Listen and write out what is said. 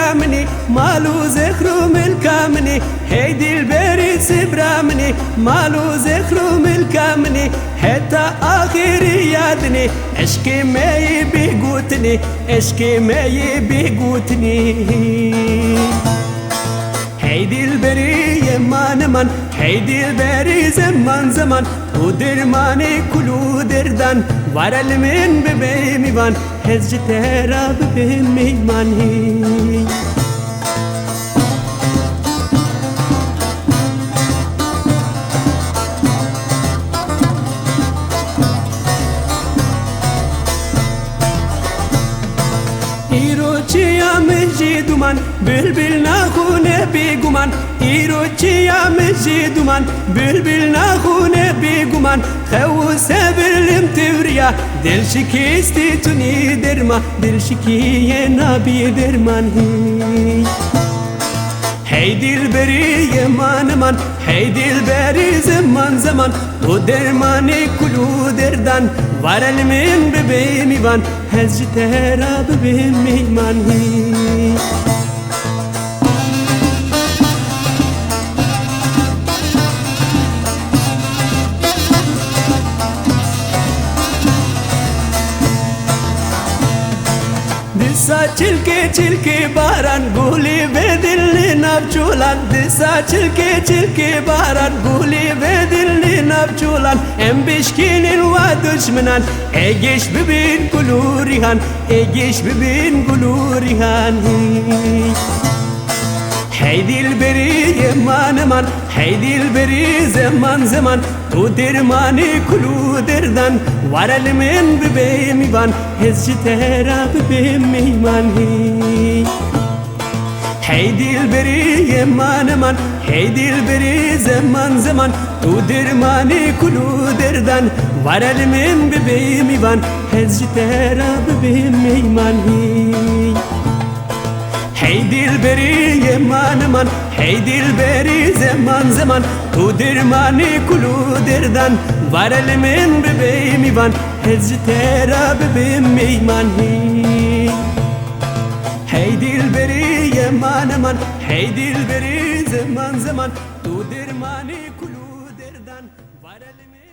سبرامني مالو ذكرو ملكامني هي دلبري سبرامني مالو ذكرو ملكامني حتى آخر يادني اشكي ما يبيقوتني اشكي ما يبيقوتني هيدي البري يمان من هيدي البري زمان زمان ودرماني كلو دردان ورا المن ببيمي بان هز ترى ببيمي ماني İroçi ya meci duman bülbül nahune bir guman İroçi ya meci duman bülbül nahune bir guman Xevu sevirlim tevriya dil şikisti tuni derma dil şikiye nabi derman Hey dilberi yeman man hey dilberi zaman zaman o dermani kulu derdan varel min bebeğimi van hezci tera bebeğimi manhi दिसा चिलके चिलके बारान गोली वे दिल ने नब चोलान दिसा चिलके चिलके बारान गोली वे दिल ने नब Cholan em beşkinin va düşmenan egeş bibin kulurihan egeş bibin kulurihan Hey dilberi yeman man hey dilberi zaman zaman tu dermani kulu derdan varal men bebeğimi van hezci tera bebeğimi manhi Hey dilberi yeman man hey dilberi zaman zaman tu dermani kulu derdan varal men bebeğimi van hezci tera bebeğimi manhi Hey dilberi yeman man hey dilberi zaman zaman tu dermani kulu derdan varal men bebeğimi van hezci tera bebeğimi manhi Hey dilberi yeman man hey dilberi zaman zaman tu dermani kulu derdan varal men